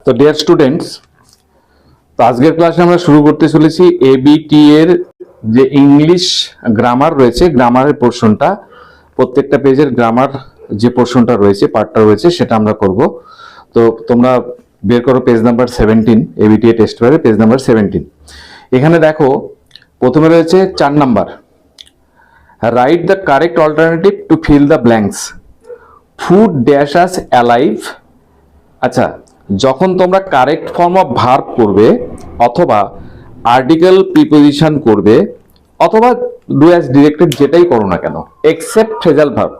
তো dear students, তো আজকের ক্লাসে আমরা শুরু করতে চলেছি এবিটি এর যে ইংলিশ গ্রামার রয়েছে, গ্রামারের পোর্শনটা, প্রত্যেকটা পেজের গ্রামার যে পোর্শনটা রয়েছে, পার্টটা রয়েছে, সেটা আমরা করব। তো তোমরা বের করো পেজ নাম্বার 17, এবিটি এ টেস্ট পেপারে পেজ নাম্বার 17। এখানে দেখো প্রথমে রয়েছে 4 number, write the correct alternative to fill the blanks, food dash us alive. আচ্ছা, যখন তোমরা কারেক্ট ফর্ম অফ ভার্ব করবে অথবা আর্টিকেল প্রিপোজিশন করবে অথবা ডু অ্যাজ ডিরেক্টেড, যেটাই করো না কেন, except phrasal verb.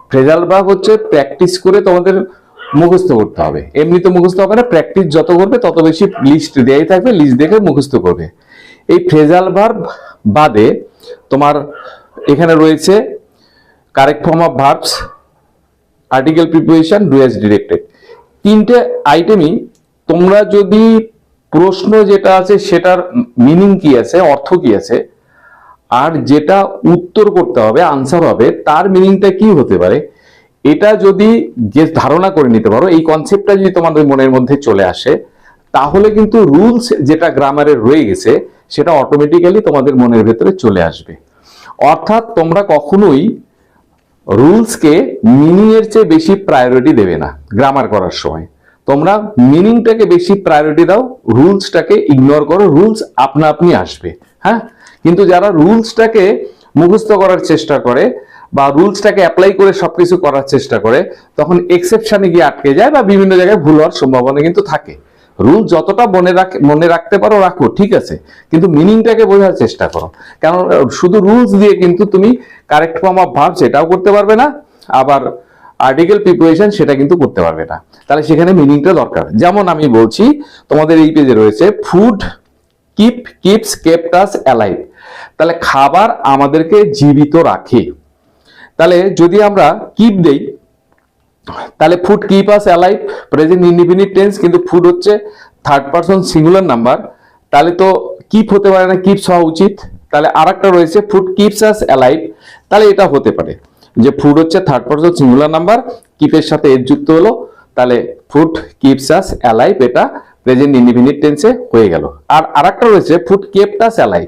Phrasal verb হচ্ছে প্র্যাকটিস করে তোমাদের মুখস্থ করতে হবে, এমনিতে মুখস্থ হবে না, প্র্যাকটিস যত করবে তত বেশি লিস্ট দেয়াই থাকবে, লিস্ট দেখে মুখস্থ করবে। এই ফ্রেজাল ভার্ব বাদে তোমার এখানে রয়েছে correct form of verbs, article preposition, do as directed. তিনটে আইটেমই তোমরা যদি প্রশ্ন যেটা আছে সেটার মিনিং কি আছে, অর্থ কি আছে, আর যেটা উত্তর করতে হবে, আনসার হবে, তার মিনিংটা কি হতে পারে, এটা যদি যে ধারণা করে নিতে পারো, এই কনসেপ্টটা যদি তোমাদের মনের মধ্যে চলে আসে, তাহলে কিন্তু রুলস যেটা গ্রামারে রয়ে গেছে সেটা অটোমেটিক্যালি তোমাদের মনের ভেতরে চলে আসবে। অর্থাৎ তোমরা কখনোই রুলসকে মিনিং এর চেয়ে বেশি প্রায়োরিটি দেবে না গ্রামার করার সময়। তোমরা মিনিংটাকে বেশি প্রায়োরিটি দাও, রুলসটাকে ইগনোর করো, রুলস আপনা আপনি আসবে। হ্যাঁ, কিন্তু যারা রুলসটাকে মুখস্থ করার চেষ্টা করে বা রুলসটাকে অ্যাপ্লাই করে সবকিছু করার চেষ্টা করে, তখন এক্সেপশনে গিয়ে আটকে যায় বা বিভিন্ন জায়গায় ভুল হওয়ার সম্ভাবনা কিন্তু থাকে। রুল যতটা মনে রাখতে পারো রাখো, ঠিক আছে, কিন্তু মিনিংটাকে বোঝার চেষ্টা করো। কারণ শুধু রুলস দিয়ে কিন্তু তুমি কারেক্ট ফর্ম অফ ভার্ব সেটাও করতে পারবে না, আবার আর্টিকেল প্রিপোজিশন সেটা কিন্তু করতে পারবে না। তাহলে সেখানে মিনিংটা দরকার। যেমন আমি বলছি, তোমাদের এই পেজে রয়েছে ফুড কিপস কেপ্ট আস অ্যালাইভ। তাহলে খাবার আমাদেরকে জীবিত রাখে। তাহলে যদি আমরা কিপ দেই, তাহলে ফুড কিপ আস অ্যালাইভ, প্রেজেন্ট ইনডিফিনিট টেন্স, কিন্তু ফুড হচ্ছে থার্ড পারসন সিঙ্গুলার নাম্বার, তাহলে তো কিপ হতে পারে না, কিপস হওয়া উচিত। তাহলে আরেকটা রয়েছে ফুড কিপস আস অ্যালাইভ, তাহলে এটা হতে পারে যে ফুড হচ্ছে থার্ড পারসন সিঙ্গুলার নাম্বার, কিপের সাথে এর যুক্ত হলো, তাহলে ফুড কিপস আস অ্যালাইভ, এটা প্রেজেন্ট ইনডিফিনিট টেন্সে হয়ে গেল। আর আরেকটা রয়েছে ফুড কেপ্ট আস অ্যালাইভ,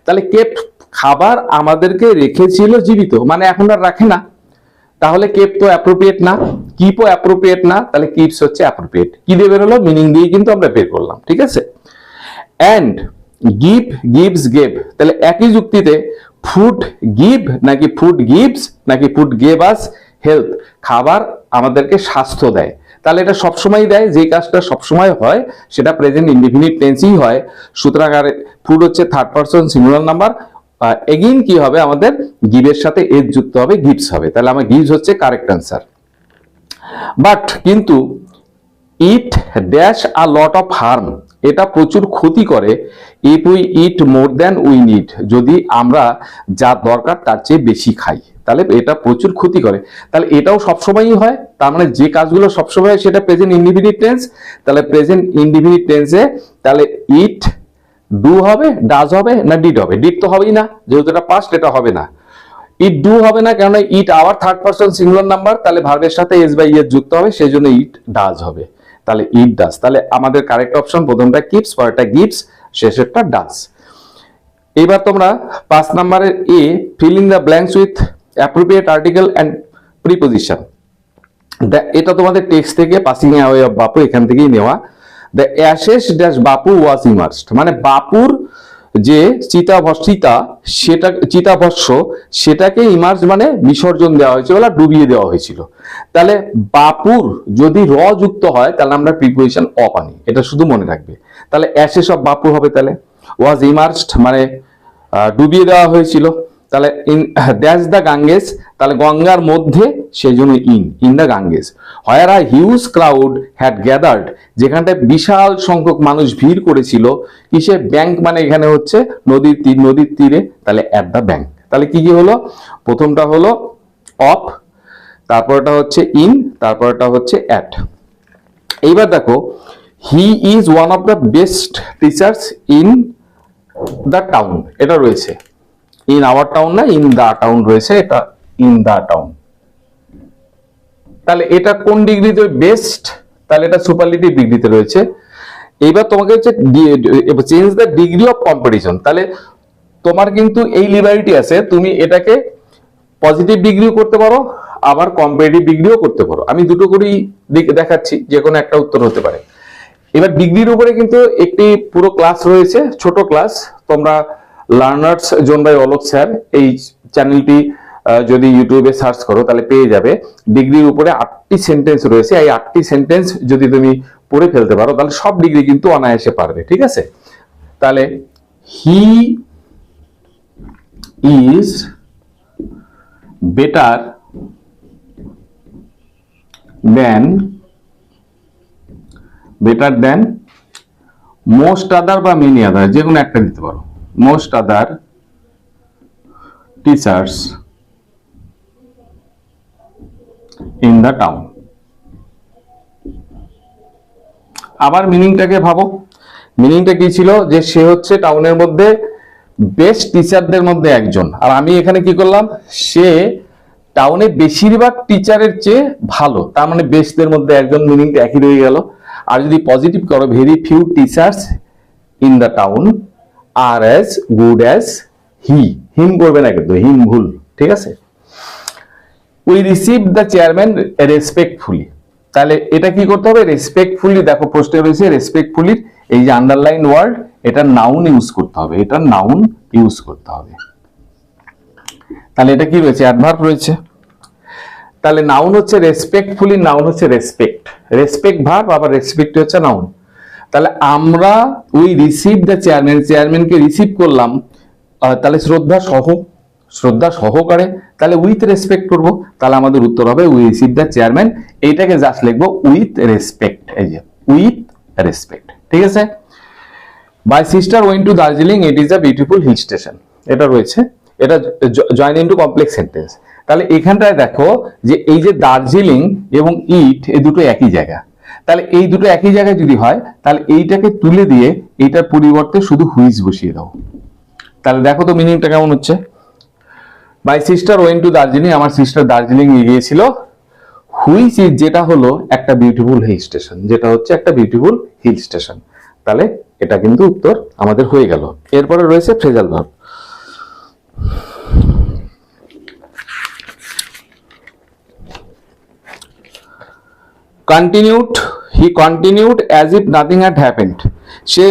তাহলে কেপ্ট খাবার আমাদেরকে রেখেছিল জীবিত, মানে এখন আর রাখে না, তাহলে কেপ তো অ্যাপ্রোপ্রিয়েট না, কিপও অ্যাপ্রোপ্রিয়েট না, তাহলে কিপস হচ্ছে অ্যাপ্রোপ্রিয়েট। কি দিয়ে বেরোলো, মিনিং দিয়ে কিন্তু আমরা বের করলাম, ঠিক আছে। অ্যান্ড গিভ গিভস গেভ, তাহলে একই যুক্তিতে ফুড গিভ নাকি ফুড গিভস নাকি ফুড গেভ আস হেলথ, খাবার আমাদেরকে স্বাস্থ্য দেয়। তাহলে এটা সবসময় দেয়, যে কাজটা সবসময় হয় সেটা প্রেজেন্ট ইনডিফিনিট টেন্সই হয়। সুতরাং আর ফুড হচ্ছে third person singular number, again কি হবে, আমাদের গিভের সাথে এর যুক্ত হবে, গিভস হবে। তাহলে আমার গিভস হচ্ছে কারেক্ট অ্যান্সার। বাট কিন্তু it dash a lot of harm, এটা প্রচুর ক্ষতি করে, if we eat more than we need, যদি আমরা যা দরকার তার চেয়ে বেশি খাই, তাহলে এটা প্রচুর ক্ষতি করে। তাহলে এটাও সবসময়ই হয়, তার মানে যে কাজগুলো সবসময় হয় সেটা প্রেজেন্ট ইনডিফিনিট টেন্স। তাহলে প্রেজেন্ট ইনডিফিনিট টেন্সে তাহলে ইট ডু হবে, ডাজ হবে না ডিড হবে? ডিড তো হবেই না, যেহেতু এটা পাস্ট, এটা হবে না। ইট ডু হবে না, কেননা ইট আবার থার্ড পারসন সিঙ্গুলার নাম্বার, তাহলে ভার্বের সাথে এস বাই এর যুক্ত হবে, সেই জন্য ইট ডাজ হবে। তাহলে ইট ডাজ, তাহলে আমাদের কারেক্ট অপশন প্রথমটা কিপস, পরেরটা গিভস, শেষেরটা ডাজ। এবার তোমরা 5 নম্বরের এ, fill in the blanks with appropriate article and preposition. এটা তোমাদের টেক্সট থেকে পাসিং অ্যাওয়ে অফ বাপু, এখান থেকেই নেওয়া। The Ashes dash Bapu was immersed, মানে বাপুর যে চিতাভস্য সেটাকে ইমার্জ মানে বিসর্জন দেওয়া হয়েছিল বা ডুবিয়ে দেওয়া হয়েছিল। তাহলে বাপুর যদি র যুক্ত হয় তাহলে আমরা প্রিপোজিশন অফ আনি, এটা শুধু মনে রাখবে। তাহলে অ্যাশেস অফ বাপু হবে, তাহলে ওয়াজ ইমার্সড মানে ডুবিয়ে দেওয়া হয়েছিল। তাহলে ইন ড্যাশ দ্য গাঙ্গেস, তাহলে গঙ্গার মধ্যে, সেই জন্য in the Ganges. Where a huge crowd had gathered, যেখানটায় বিশাল সংখ্যক মানুষ ভিড় করেছিল, কিসে, ব্যাংক মানে এখানে হচ্ছে নদীর তীরে, তাহলে অ্যাট দ্য ব্যাংক। তাহলে কি কি হলো, প্রথমটা হলো অফ, তারপরটা হচ্ছে ইন, তারপরটা হচ্ছে অ্যাট। এইবার দেখো, he is one of the best teachers in the town, এটা রয়েছে ইন আওয়ার টাউন না, ইন দা টাউন রয়েছে, এটা ইন দা টাউন। তাহলে এটা কোন ডিগ্রিতে বেস্ট, তাহলে এটা সুপারলেটিভ ডিগ্রিতে রয়েছে। এইবার তোমাকে হচ্ছে change the degree of competition, তাহলে তোমার কিন্তু এই লিবারিটি আছে, তুমি এটাকে পজিটিভ ডিগ্রিও করতে পারো আবার কম্পারেটিভ ডিগ্রিও করতে পারো। আমি দুটো করেই দেখাচ্ছি, যে কোনো একটা উত্তর হতে পারে। এবার ডিগ্রির উপরে কিন্তু একটি পুরো ক্লাস রয়েছে, ছোট ক্লাস, তোমরা learners zone by Alok sir এই চ্যানেলটি যদি ইউটিউবে সার্চ করো তাহলে পেয়ে যাবে। ডিগ্রির উপরে 8টি সেন্টেন্স রয়েছে, এই 8টি সেন্টেন্স যদি তুমি পড়ে ফেলতে পারো তাহলে সব ডিগ্রি কিন্তু অনায়াসে পারবে, ঠিক আছে? তাহলে he is better then most other বা মেনি আদার, যে কোনো একটা দিতে পারো, most other teachers in the town. আবার মিনিংটাকে ভাবো, মিনিংটা কি ছিল, যে সে হচ্ছে টাউনের মধ্যে বেস্ট টিচারদের মধ্যে একজন, আর আমি এখানে কি করলাম, সে টাউনে বেশিরভাগ টিচারের চেয়ে ভালো, তার মানে বেস্টদের মধ্যে একজন, মিনিংটা একই রয়ে গেল। আর যদি পজিটিভ করো, very few teachers in the town are as good as him করবে না কিন্তু, হিম ভুল, ঠিক আছে? We receive the chairman respectfully, তাহলে এটা কি করতে হবে, রেসপেক্টফুলি, দেখো প্রশ্নে রয়েছে রেসপেক্টফুলির এই যে আন্ডারলাইন ওয়ার্ড, এটা নাউন ইউজ করতে হবে, এটা নাউন ইউজ করতে হবে। তাহলে এটা কি রয়েছে, অ্যাডভার্ব রয়েছে। তাহলে নাউন হচ্ছে রেসপেক্টফুলি, নাউন হচ্ছে রেসপেক্ট, রেসপেক্ট ভার্ব, আবার রেসপেক্ট হচ্ছে নাউন। তাহলে আমরা উই রিসিভ দ্য চেয়ারম্যান, চেয়ারম্যানকে রিসিভ করলাম, তাহলে শ্রদ্ধা সহকারে, তাহলে উইথ রেসপেক্ট করবো, তাহলে আমাদের উত্তর হবে উই রিসিভ দ্য চেয়ারম্যান, এইটাকে জাস্ট লিখবো উইথ রেসপেক্ট, এই যে উইথ রেসপেক্ট, ঠিক আছে? My sister went to Darjeeling, it is a beautiful hill station, এটা রয়েছে, এটা জয়েন ইনটু কমপ্লেক্স সেন্টেন্স। তাহলে এখানটায় দেখো যে এই যে দার্জিলিং এবং ইট, এই দুটো একই জায়গা, তাহলে এই দুটো একই জায়গায় যদি হয় তাহলে এইটাকে তুলে দিয়ে এইটার পরিবর্তে শুধু হুইচ বসিয়ে দাও, তাহলে দেখো তো মিনিংটা কেমন হচ্ছে। মাই সিস্টার ওয়েন্ট টু দার্জিলিং, আমার সিস্টার দার্জিলিং এ গিয়েছিল, হুইচ ইজ, যেটা হলো একটা বিউটিফুল হিল স্টেশন, যেটা হচ্ছে একটা বিউটিফুল হিল স্টেশন, তাহলে এটা কিন্তু উত্তর আমাদের হয়ে গেল। এরপরে রয়েছে phrasal verb. Continued, he continued as if nothing had happened, সে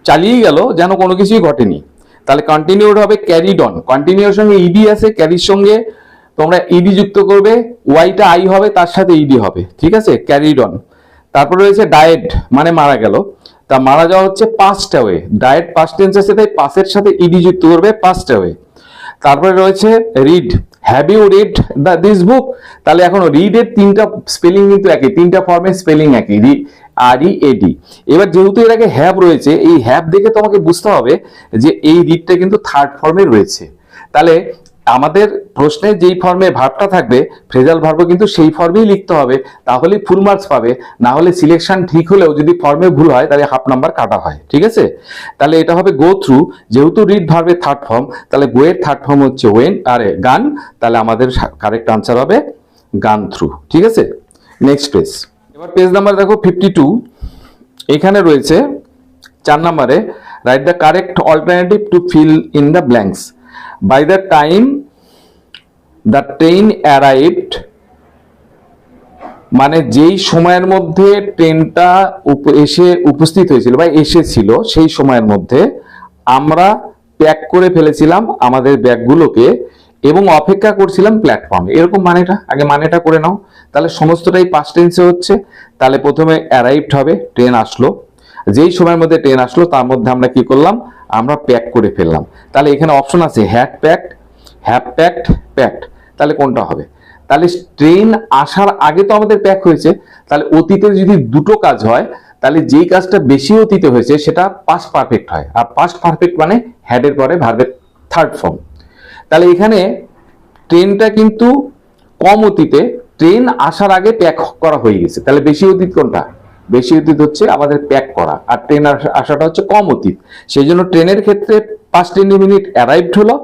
চালিয়ে গেল যেন কোনো কিছুই ঘটেনি, তাহলে কন্টিনিউড হবে ক্যারিড অন, কন্টিনিউর সঙ্গে ইডি আছে, ক্যারির সঙ্গে তোমরা ইডি যুক্ত করবে, ওয়াইটা আই হবে, তার সাথে ইডি হবে, ঠিক আছে? Carried on. তারপরে রয়েছে ডায়েড, মানে মারা গেল, তা মারা যাওয়া হচ্ছে passed away, died past tense আছে, তাই পাসের সাথে ইডি যুক্ত করবে, পাস্ট অ্যাওয়ে। তারপরে রয়েছে read, have you read this book, তাহলে এখন রিড এর তিনটা স্পেলিং কিন্তু একই, তিনটা ফর্মের স্পেলিং একই, আর ই এডি। এবার যেহেতু এর আগে হ্যাভ রয়েছে, এই হ্যাভ দেখে তোমাকে বুঝতে হবে যে এই রিডটা কিন্তু থার্ড ফর্মে রয়েছে, তাহলে আমাদের প্রশ্নে যেই ফর্মে ভার্বটা থাকবে ফ্রেজাল ভার্বও কিন্তু সেই ফর্মেই লিখতে হবে, তাহলে ফুল মার্কস পাবে। না হলে সিলেকশন ঠিক হলেও যদি ফর্মে ভুল হয় তাহলে হাফ নাম্বার কাটা হয়, ঠিক আছে? তাহলে এটা হবে গো থ্রু, যেহেতু রিড ভার্বের থার্ড ফর্ম, তাহলে গো এর থার্ড ফর্ম হচ্ছে ওয়েন, আরে গান, তাহলে আমাদের কারেক্ট আনসার হবে গান থ্রু, ঠিক আছে? Next page. এবার পেজ নাম্বার দেখো 52, এখানে রয়েছে 4 নম্বরে, write the correct alternative to fill in the blanks. By the time the train arrived, মানে যেই সময়ের মধ্যে ট্রেনটা এসে উপস্থিত হয়েছিল বা এসেছিল, সেই সময়ের মধ্যে আমরা প্যাক করে ফেলেছিলাম আমাদের ব্যাগগুলোকে এবং অপেক্ষা করছিলাম প্ল্যাটফর্মে, এরকম মানেটা, আগে মানেটা করে নাও। তাহলে সমস্তটাই পাস্ট টেন্সে হচ্ছে, তাহলে প্রথমে অ্যারাইভড হবে, ট্রেন আসলো, যেই সময়ের মধ্যে ট্রেন আসলো তার মধ্যে আমরা কি করলাম, আমরা প্যাক করে ফেললাম। তাহলে এখানে অপশন আছে had packed, have packed, packed, তাহলে কোনটা হবে? তাহলে ট্রেন আসার আগে তো আমাদের প্যাক হয়েছে, তাহলে অতীতের যদি দুটো কাজ হয় তাহলে যেই কাজটা বেশি অতীতে হয়েছে সেটা পাস্ট পারফেক্ট হয়, আর পাস্ট পারফেক্ট মানে হ্যাডের পরে ভার্বের থার্ড ফর্ম। তাহলে এখানে ট্রেনটা কিন্তু কম অতীতে, ট্রেন আসার আগে প্যাক করা হয়ে গেছে, তাহলে বেশি অতীত কোনটা? বেশি অতীত হচ্ছে আমাদের প্যাক করা, আর ট্রেন আসাটা হচ্ছে কম অতীত, সেই জন্য ট্রেনের ক্ষেত্রে পাস্ট ইনডিফিনিট অ্যারাইভড হলো,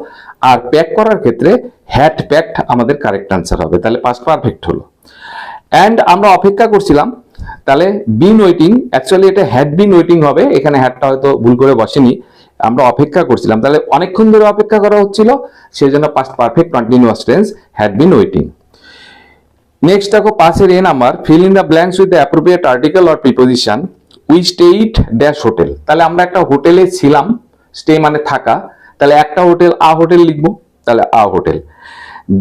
আর প্যাক করার ক্ষেত্রে হ্যাড প্যাকড আমাদের কারেক্ট আনসার হবে, তাহলে পাস্ট পারফেক্ট হলো। অ্যান্ড আমরা অপেক্ষা করছিলাম, তাহলে বিন ওয়েটিং, অ্যাকচুয়ালি এটা হ্যাড বিন ওয়েটিং হবে, এখানে হ্যাডটা হয়তো ভুল করে বসেনি, আমরা অপেক্ষা করছিলাম, তাহলে অনেকক্ষণ ধরে অপেক্ষা করা হচ্ছিল, সেই জন্য past perfect continuous tense had been waiting. Next দেখো পাসের এ number, fill in the blanks with the appropriate article or preposition. We stayed dash hotel, তাহলে আমরা একটা হোটেলে ছিলাম, স্টে মানে থাকা, তাহলে একটা হোটেল আ হোটেল লিখবো, তাহলে a hotel.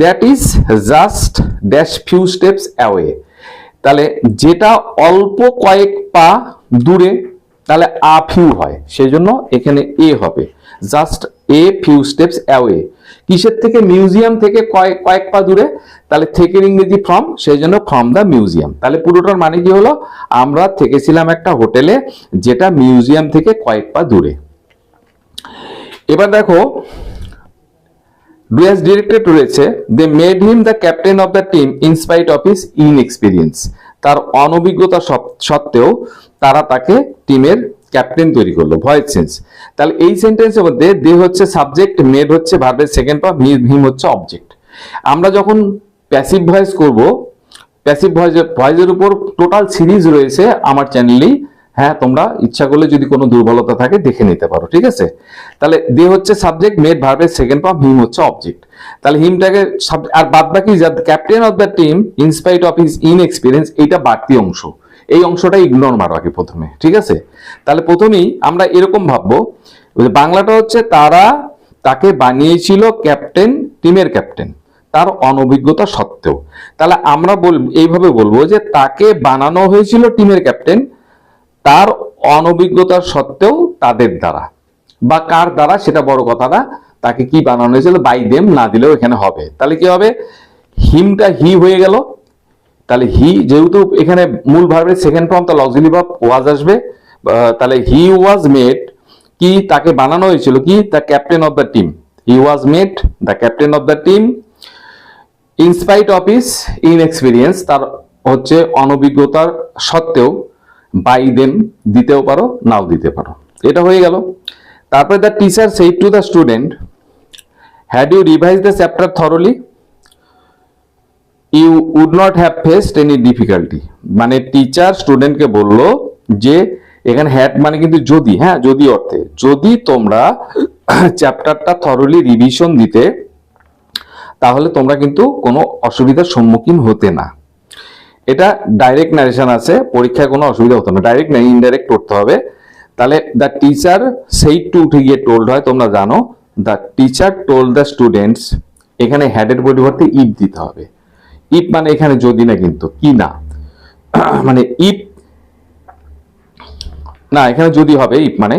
That is just dash few steps away, তাহলে যেটা অল্প কয়েক পা দূরে, তাহলে আ ফিউ হয়, সেই জন্য এখানে এ হবে, just a few steps away. কিসের থেকে? মিউজিয়াম থেকে কয়েক পা দূরে, তাহলে থেকে ইংরেজি ফ্রম, সেই জন্য ফ্রম দ্য মিউজিয়াম। তাহলে পুরোটার মানে কি হলো? আমরা থেকেছিলাম একটা হোটেলে যেটা মিউজিয়াম থেকে কয়েক পা দূরে। এবার দেখো ডু অ্যাজ ডিরেক্টেড রয়েছে, they made him the captain of the team in spite of his inexperience, তার অনভিজ্ঞতা সত্ত্বেও তারা তাকে টিমের ক্যাপ্টেন তৈরি করলো, ভয়েস চেঞ্জ। তাহলে এই সেন্টেন্সের মধ্যে দে হচ্ছে সাবজেক্ট, মেড হচ্ছে ভার্বের সেকেন্ড ফর্ম, হিম হচ্ছে অবজেক্ট। আমরা যখন প্যাসিভ ভয়েস করব, প্যাসিভ ভয়েসের উপর টোটাল সিরিজ রয়েছে আমার চ্যানেলেই, হ্যাঁ তোমরা ইচ্ছা করলে যদি কোনো দুর্বলতা থাকে দেখে নিতে পারো, ঠিক আছে। তাহলে দে হচ্ছে সাবজেক্ট, মেড ভার্বের সেকেন্ড ফর্ম, হিম হচ্ছে অবজেক্ট। তাহলে হিমটাকে আর বাদ বাকি captain of the team in spite of his inexperience, এইটা বাড়তি অংশ, এই অংশটা ইগনোর মারো আগে প্রথমে, ঠিক আছে। তাহলে প্রথমেই আমরা এরকম ভাববো, বাংলাটা হচ্ছে তারা তাকে বানিয়েছিল ক্যাপ্টেন, টিমের ক্যাপ্টেন তার অনভিজ্ঞতা সত্ত্বেও। তাহলে আমরা এইভাবে বলবো যে তাকে বানানো হয়েছিল টিমের ক্যাপ্টেন তার অনভিজ্ঞতা সত্ত্বেও তাদের দ্বারা, বা কার দ্বারা সেটা বড় কথা না, তাকে কি বানানো হয়েছিল, বাই দেম না দিলেও এখানে হবে। তাহলে কি হবে? হিমটা হি হয়ে গেল, তাহলে হি যেহেতু এখানে মূল ভার্বের সেকেন্ড ফর্ম, তাহলে অক্সিলারি ভার্ব ওয়াজ আসবে, তাহলে হি ওয়াজ মেড, কি তাকে বানানো হয়েছিল, কি the captain of the team, he was made the captain of the team in spite of his inexperience, তার হচ্ছে অনভিজ্ঞতার সত্ত্বেও, বাই দেম দিতেও পারো নাও দিতে পারো, এটা হয়ে গেল। তারপরে the teacher said to the student, had you revised the chapter thoroughly you would not have faced any difficulty. মানে টিচার স্টুডেন্টকে বললো যে, এখানে হ্যাড মানে কিন্তু যদি, হ্যাঁ যদি অর্থে, যদি তোমরা চ্যাপ্টারটা থরলি রিভিশন দিতে তাহলে তোমরা কিন্তু কোনো অসুবিধার সম্মুখীন হতে না। এটা ডাইরেক্ট নারেশন আছে, পরীক্ষায় কোনো অসুবিধা হতো না, ডাইরেক্ট না ইনডাইরেক্ট করতে হবে। তাহলে দ্য টিচার সেইড টু উঠে গিয়ে টোল্ড হয়, তোমরা জানো the teacher told the students, এখানে হ্যাডের পরিবর্তে ইফ দিতে হবে। ইফ মানে এখানে যদি না, কিন্তু কি না, মানে ইফ না, এখানে যদি হবে, ইফ মানে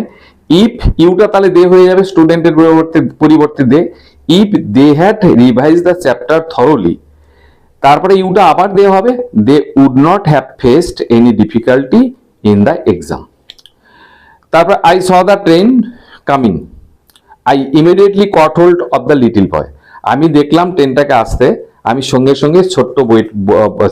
ইফ, ইউটা তাহলে দে হয়ে যাবে, স্টুডেন্টের পরিবর্তে they, if they had revise the chapter thoroughly, তারপরে ইউটা আবার দে হবে, they would not have faced any difficulty in the exam. তারপর I saw the train coming, I immediately caught hold of the little boy, আমি দেখলাম ট্রেনটাকে আসতে, আমি সঙ্গে সঙ্গে ছোট্ট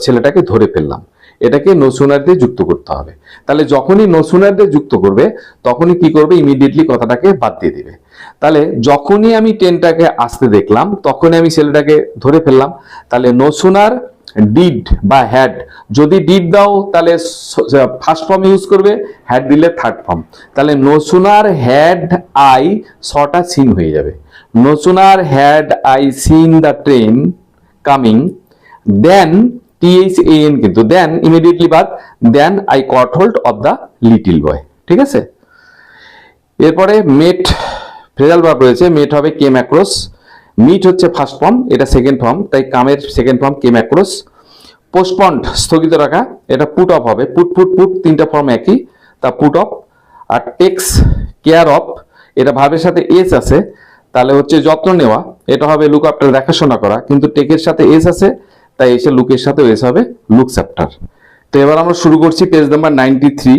ছেলেটাকে ধরে ফেললাম। এটাকে নো সুনার দিয়ে যুক্ত করতে হবে। তাহলে যখনই নো সুনার দিয়ে যুক্ত করবে তখনই কি করবে, ইমিডিয়েটলি কথাটাকে বাদ দিয়ে দিবে। তাহলে যখনই আমি ট্রেনটাকে আসতে দেখলাম তখনই আমি ছেলেটাকে ধরে ফেললাম। তাহলে নো সুনার ডিড বা হ্যাড, যদি ডিড দাও তাহলে ফার্স্ট ফর্ম ইউজ করবে, হ্যাড দিলে থার্ড ফর্ম। তাহলে নো সুনার হ্যাড আই সটা সিন হয়ে যাবে, no sooner had I seen the train coming then, THAN কিন্তু দেন ইমিডিয়েটলি বাদ, then I caught hold of the little boy, ঠিক আছে। এরপরে মেট ফ্রেজাল ভার্ব রয়েছে, মেট হবে কেম অ্যাক্রস, মিট হচ্ছে ফার্স্ট ফর্ম, এটা সেকেন্ড ফর্ম, তাই কামের second form came across. Postponed স্থগিত রাখা, এটা পুট অফ হবে, পুট পুট পুট তিনটা ফর্ম একই, তা পুট অফ। আর টেক্স কেয়ার অফ, এটা ভার্বের সাথে এস আছে, তাহলে হচ্ছে যত্ন নেওয়া, এটা হবে লুক আফটার দেখাশোনা করা, কিন্তু টেকের সাথে এস আছে তাই এসে লুকের সাথে এস হবে লুকস আফটার। তো এবার আমরা শুরু করছি page number 93,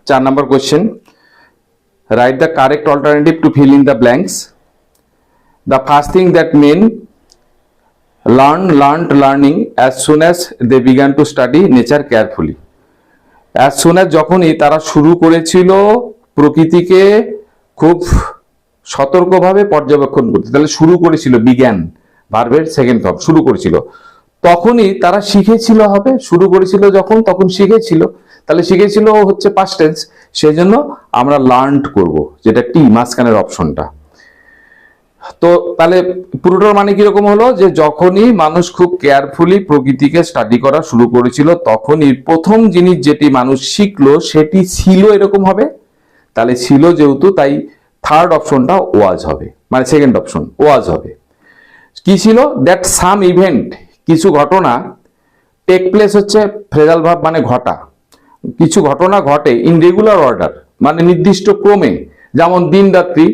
4 number question. Right the correct alternative to fill in the blanks. The first thing that men learned learning as soon as they began to study nature carefully. As soon as যখনই তারা শুরু করেছিল প্রকৃতিকে খুব সতর্কভাবে পর্যবেক্ষণ করতে, তাহলে শুরু করেছিল, বিজ্ঞান ভার্বের সেকেন্ড ফর্ম, শুরু করেছিল। তখনই তারা শিখেছিল হবে, শুরু করেছিল যখন তখন শিখেছিল, তাহলে শিখেছিল হচ্ছে পাস্ট টেন্স, সেই জন্য আমরা লার্নড করব, যেটা টি মাঝখানের অপশনটা। তো তাহলে পুরোটার মানে কিরকম হলো, যে যখনই মানুষ খুব কেয়ারফুলি প্রকৃতিকে স্টাডি করা শুরু করেছিল তখনই প্রথম জিনিস যেটি মানুষ শিখলো সেটি ছিল এরকম হবে। তাহলে ছিল যেহেতু, তাই থার্ড অপশনটা ওয়াজ হবে, মানে সেকেন্ড অপশন ওয়াজ হবে। কি ছিল, দ্যাট সাম ইভেন্ট, কিছু ঘটনা, টেক প্লেস হচ্ছে ফ্রেজাল ভার্ব মানে ঘটা, কিছু ঘটনা ঘটে ইন রেগুলার অর্ডার মানে নির্দিষ্ট ক্রমে, যেমন দিন রাত্রি,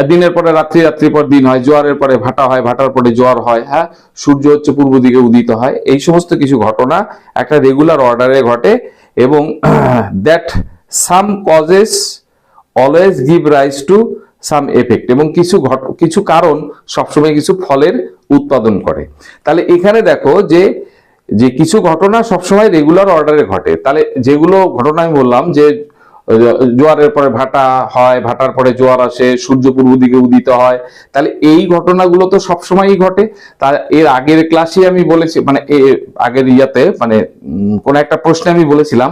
দিনের পরে রাত্রি, রাত্রির পর দিন হয়, জোয়ারের পরে ভাটা হয়, ভাটার পরে জোয়ার হয়, হ্যাঁ, সূর্য হচ্ছে পূর্ব দিকে উদিত হয়, এই সমস্ত কিছু ঘটনা একটা রেগুলার অর্ডারে ঘটে, এবং that some causes always give rise to some effect, এবং কিছু কারণ সবসময় কিছু ফলের উৎপাদন করে। তাহলে এখানে দেখো যে যে কিছু ঘটনা সবসময় রেগুলার অর্ডারে ঘটে, তাহলে যেগুলো ঘটনা আমি বললাম যে জোয়ারের পরে ভাটা হয়, ভাটার পরে জোয়ার আসে, সূর্য পূর্ব দিকে উদিত হয়, তাহলে এই ঘটনাগুলো তো সবসময়ই ঘটে। তার এর আগের ক্লাসে আমি বলেছি, মানে আগের ইয়াতে মানে কোন একটা প্রশ্নে আমি বলেছিলাম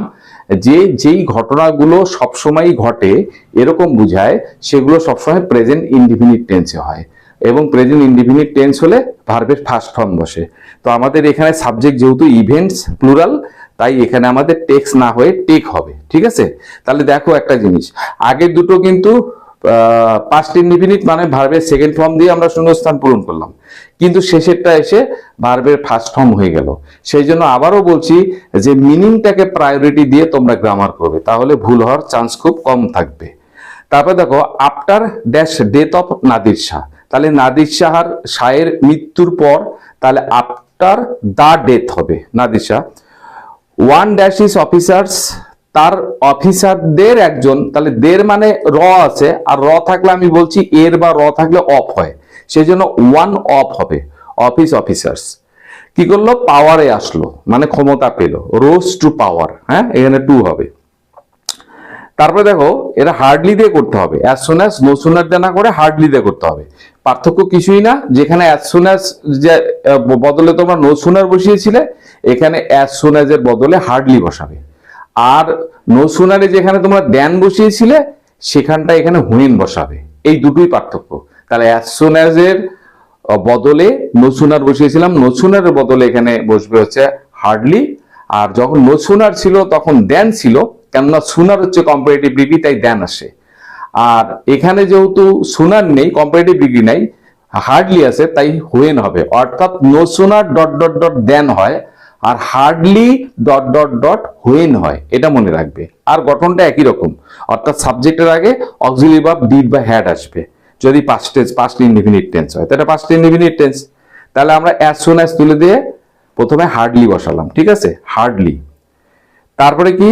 যে যেই ঘটনাগুলো সবসময়ই ঘটে এরকম বুঝায় সেগুলো সবসময় প্রেজেন্ট ইনডিফিনিট টেন্সে হয়, এবং প্রেজেন্ট ইনডিফিনিট টেন্স হলে ভার্বের ফার্স্ট ফর্ম বসে। তো আমাদের এখানে সাবজেক্ট যেহেতু ইভেন্টস প্লুরাল, তাই এখানে আমাদের টেক্স না হয়ে টেক হবে, ঠিক আছে। তাহলে দেখো একটা জিনিস, আগের দুটো কিন্তু পাস্ট ইনডিফিনিট মানে ভার্বের সেকেন্ড ফর্ম দিয়ে আমরা শূন্যস্থান পূরণ করলাম, কিন্তু শেষেরটা এসে ভার্বের ফার্স্ট ফর্ম হয়ে গেল। সেই জন্য আবারও বলছি যে মিনিংটাকে প্রায়োরিটি দিয়ে তোমরা গ্রামার করবে, তাহলে ভুল হওয়ার চান্স খুব কম থাকবে। তারপরে দেখো after dash death of Nadir Shah, তাহলে নাদির শাহের মৃত্যুর পর, তাহলে আফটার দা ডেথ হবে Nadir Shah. One dash is officers, তার অফিসারদের একজন, তাহলে দের মানে র আছে, আর র থাকলে আমি বলছি এর বা র থাকলে অফ হয়, সেই জন্য ওয়ান অফ হবে, অফিস অফিসার্স কি করলো, পাওয়ারে আসলো মানে ক্ষমতা পেল, রোজ টু পাওয়ার, হ্যাঁ এখানে টু হবে। তারপরে দেখো এটা হার্ডলি দিয়ে করতে হবে, as soon as no sooner দিয়ে না করে হার্ডলি দিয়ে করতে হবে। পার্থক্য কিছুই না, যেখানে অ্যাজ সুন অ্যাজ যে বদলে তোমরা নো সুনার বসিয়েছিলে, এখানে অ্যাজ সুন অ্যাজ এর বদলে হার্ডলি বসাবে, আর নো সুনারে যেখানে তোমরা দ্যান বসিয়েছিলে সেখানটা এখানে হুইন বসাবে, এই দুটোই পার্থক্য। তাহলে অ্যাজ সুন অ্যাজ এর বদলে নো সুনার বসিয়েছিলাম, নো সুনারের বদলে এখানে বসবে হচ্ছে হার্ডলি, আর যখন নো সুনার ছিল তখন দ্যান ছিল, কেননা সুনার হচ্ছে কম্পারেটিভ ডিগ্রি, তাই দ্যান আসে। আর এখানে যেহেতু সুনার নেই, কম্পারেটিভ ডিগ্রি নাই, হার্ডলি আছে, তাই হুয়েন হবে, অর্থাৎ no sooner dot dot dot than হয়, আর hardly dot dot dot when হয়, এটা মনে রাখবে। আর গঠনটা একই রকম, অর্থাৎ সাবজেক্টের আগে অক্সিলারি ভার্ব ডিড বা হ্যাড আসবে, যদি পাস্ট ইনডিফিনিট টেন্স হয়, তাহলে পাস্ট ইনডিফিনিট টেন্স। তাহলে আমরা অ্যাজ সুন অ্যাজ তুলে দিয়ে প্রথমে হার্ডলি বসালাম, ঠিক আছে, হার্ডলি। তারপরে কি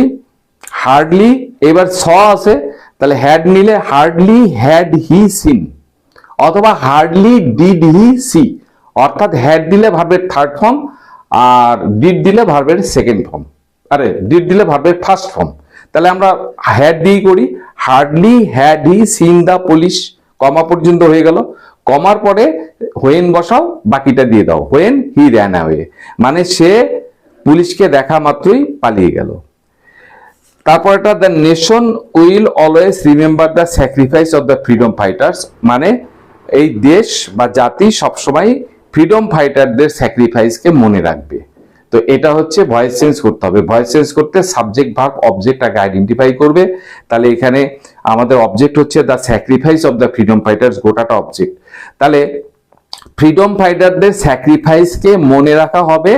হার্ডলি, এবার স আছে, তাহলে হ্যাড নিলে হার্ডলি হ্যাড হি সিন, অথবা হার্ডলি ডিড হি সি, অর্থাৎ হ্যাড দিলে ভার্বের থার্ড ফর্ম, আর ডিড দিলে ভার্বের সেকেন্ড ফর্ম, আরে ডিড দিলে ভার্বের ফার্স্ট ফর্ম। তাহলে আমরা হ্যাড দিয়েই করি, hardly had he seen the police, comma পর্যন্ত হয়ে গেল, কমার পরে হোয়েন বসাও, বাকিটা দিয়ে দাও, হোয়েন হি র্যান অ্যাওয়ে, মানে সে পুলিশকে দেখা মাত্রই পালিয়ে গেল। তারপরটা the nation will always remember the sacrifice of the freedom fighters, মানে এই দেশ বা জাতি সবসময় ফ্রিডম ফাইটারদের স্যাক্রিফাইসকে মনে রাখবে। তো এটা হচ্ছে ভয়েস চেঞ্জ করতে হবে, ভয়েস চেঞ্জ করতে সাবজেক্ট ভার্ব অবজেক্ট আগে আইডেন্টিফাই করবে। তাহলে এখানে আমাদের অবজেক্ট হচ্ছে the sacrifice of the freedom fighters, গোটাটা অবজেক্ট। তাহলে ফ্রিডম ফাইটারদের স্যাক্রিফাইসকে মনে রাখা হবে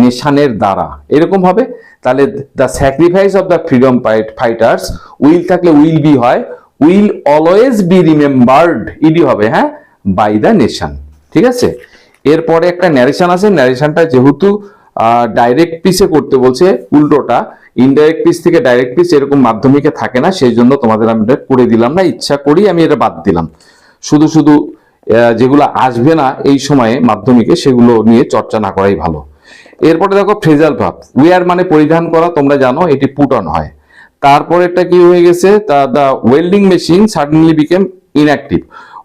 নেশানের দ্বারা, এরকম হবে। তাহলে the sacrifice of the freedom fighters, will থাকলে উইল বি হয়, will always be remembered, ED হবে, হ্যাঁ, বাই দ্য নেশন, ঠিক আছে। এরপরে একটা ন্যারেশন আছে, ন্যারেশনটা যেহেতু ডাইরেক্ট পিসে করতে বলছে, উল্টোটা ইনডাইরেক্ট পিস থেকে ডাইরেক্ট পিস এরকম মাধ্যমিকে থাকে না, সেই জন্য তোমাদের আমি করে দিলাম না, ইচ্ছা করি আমি এটা বাদ দিলাম। শুধু শুধু যেগুলো আসবে না এই সময়ে মাধ্যমিকে সেগুলো নিয়ে চর্চা না করাই ভালো। এরপরে দেখো ফ্রেজাল ভার্ব, উইয়ার মানে পরিধান করা, তোমরা জানো এটি পুট অন হয়। তারপরেরটা কি হয়ে গেছে, the welding machine suddenly became inactive,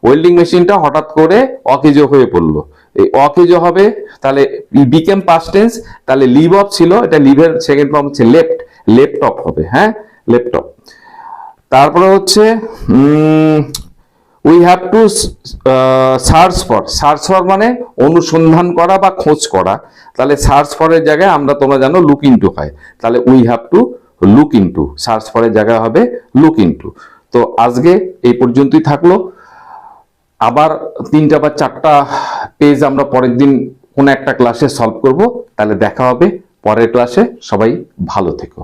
welding মেশিনটা হঠাৎ করে অকেজো হয়ে পড়লো, এই অকেজো হবে, তাহলে বিকেম পাস্ট টেন্স, তাহলে লিভ অফ ছিল, এটা লিভের সেকেন্ড ফর্ম হচ্ছে লেফট, লেপটপ হবে, হ্যাঁ ল্যাপটপ। তারপরে হচ্ছে we have to search for, search for মানে অনুসন্ধান করা বা খোঁজ করা, তাহলে সার্চ ফরের জায়গায় আমরা তোমরা জানো লুক ইনটু হয়, তাহলে we have to look into, search ফরের জায়গায় হবে লুক ইনটু। তো আজকে এই পর্যন্তই থাকলো, আবার 3টা বা 4টা পেজ আমরা পরের দিন কোনো একটা ক্লাসে সলভ করব, তাহলে দেখা হবে পরের ক্লাসে। সবাই ভালো থেকো।